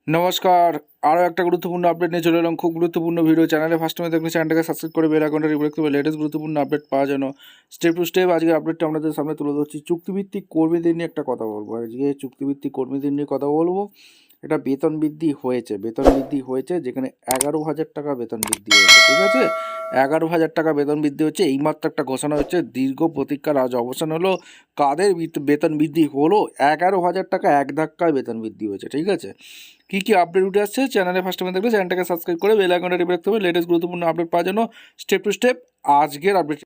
নমস্কার, আরও একটা গুরুত্বপূর্ণ আপডেট নিয়ে চলে এলাম। খুব গুরুত্বপূর্ণ ভিডিও। চ্যানেলে ফার্স্ট টাইম দেখলে চ্যানেলটাকে সাবস্ক্রাইব করে বেল আইকনটা রিপ্রেস করে লেটেস্ট গুরুত্বপূর্ণ আপডেট পাওয়ার জন্য স্টেপ টু স্টেপ আজকে আপডেটটা আপনাদের সামনে তুলে ধরছি। চুক্তিভিত্তিক কর্মীদের নিয়ে একটা কথা বলবো। আজকে চুক্তিভিত্তিক কর্মীদের নিয়ে কথা বলবো। এটা বেতন বৃদ্ধি হয়েছে যেখানে 11,000 টাকা বেতন বৃদ্ধি হয়েছে। ঠিক আছে, 11,000 টাকা বেতন বৃদ্ধি হচ্ছে। এইমাত্র একটা ঘোষণা হচ্ছে, দীর্ঘ প্রতীক্ষার আজ অবসান হলো। কাদের বেতন বৃদ্ধি হলো? 11,000 টাকা এক ধাক্কায় বেতন বৃদ্ধি হয়েছে। ঠিক আছে, কী কী আপডেট উঠে আসছে, চ্যানেলে ফার্স্ট টাইম দেখলে চ্যানেলটাকে সাবস্ক্রাইব করে বেল আইকনটা টিপে রাখতে হবে লেটেস্ট গুরুত্বপূর্ণ আপডেট পাওয়ার জন্য স্টেপ টু স্টেপ আজকের আপডেট।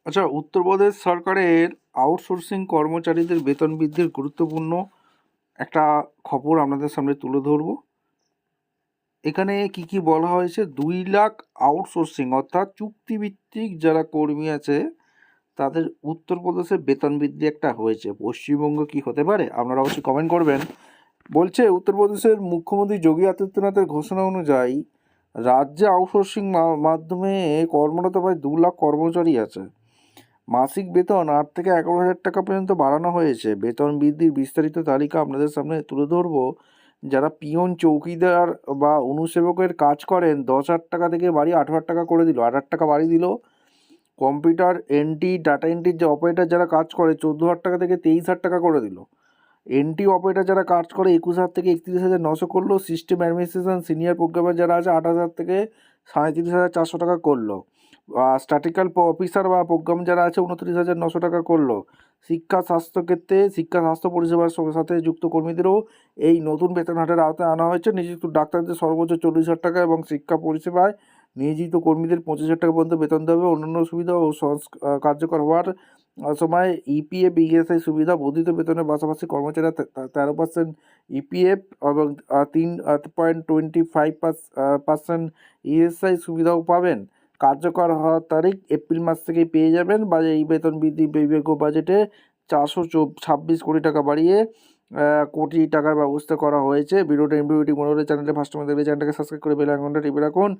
আচ্ছা, উত্তরপ্রদেশ সরকারের আউটসোর্সিং কর্মচারীদের বেতন বৃদ্ধির গুরুত্বপূর্ণ একটা খবর আপনাদের সামনে তুলে ধরবো। এখানে কি কি বলা হয়েছে? 2 লাখ আউটসোর্সিং অর্থাৎ চুক্তিভিত্তিক যারা কর্মী আছে তাদের উত্তরপ্রদেশে বেতন বৃদ্ধি একটা হয়েছে। পশ্চিমবঙ্গ কি হতে পারে? আপনারা অবশ্যই কমেন্ট করবেন। বলছে, উত্তরপ্রদেশের মুখ্যমন্ত্রী যোগী আদিত্যনাথের ঘোষণা অনুযায়ী রাজ্যে আউটসোর্সিং মাধ্যমে কর্মরত প্রায় 2 লাখ কর্মচারী আছে। মাসিক বেতন 8 থেকে 11,000 টাকা পর্যন্ত বাড়ানো হয়েছে। বেতন বৃদ্ধির বিস্তারিত তালিকা আপনাদের সামনে তুলে ধরবো। যারা পিয়ন, চৌকিদার বা অনুসেবকের কাজ করেন 10,000 টাকা থেকে বাড়িয়ে 18,000 টাকা করে দিল, 8,000 টাকা বাড়িয়ে দিল। কম্পিউটার এন্ট্রি, ডাটা এন্ট্রির যে অপারেটর যারা কাজ করে 14,000 টাকা থেকে 23,000 টাকা করে দিল। এনটি অপারেটর যারা কাজ করে 21,000 থেকে 31,900 করলো। সিস্টেম অ্যাডমিনিস্ট্রেশন সিনিয়র প্রোগ্রামার যারা আছে 8,000 থেকে 37,400 টাকা করলো। স্ট্যাটিক্যাল অফিসার বা প্রোগ্রাম যারা আছে 29,900 টাকা করলো। শিক্ষা স্বাস্থ্য ক্ষেত্রে শিক্ষা স্বাস্থ্য পরিষেবার সাথে যুক্ত কর্মীদেরও এই নতুন বেতন হারের আওতায় আনা হয়েছে। নিযুক্ত ডাক্তারদের সর্বোচ্চ 40,000 টাকা এবং শিক্ষা পরিষেবায় নিয়োজিত কর্মীদের 25,000 টাকা পর্যন্ত বেতন দেবে। অন্যান্য সুবিধা ও কার্যকর হওয়ার সময় ইপিএফ, ইএসআই সুবিধা, বর্ধিত বেতনের পাশাপাশি কর্মচারীরা 13% ইপিএফ এবং 3.25% ইএসআই সুবিধাও পাবেন। কার্যকর হওয়ার তারিখ এপ্রিল মাস থেকেই পেয়ে যাবেন। এই বেতন বৃদ্ধি বিভাগীয় বাজেটে 426 কোটি টাকা বাড়িয়ে কোটি টাকার ব্যবস্থা করা হয়েছে। ভিডিওটি মনে হলে চ্যানেলে ফার্স্ট টাইম দেখলে চ্যানেলটাকে সাবস্ক্রাইব করে বেল আইকনটা টিপে রাখুন।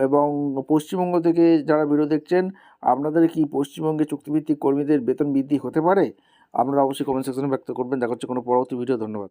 এবং পশ্চিমবঙ্গ থেকে যারা ভিডিও দেখছেন, আপনাদের কি পশ্চিমবঙ্গে চুক্তিভিত্তিক কর্মীদের বেতন বৃদ্ধি হতে পারে? আপনারা অবশ্যই কমেন্ট সেকশনে ব্যক্ত করবেন। দেখা হচ্ছে কোনো পরবর্তী ভিডিও। ধন্যবাদ।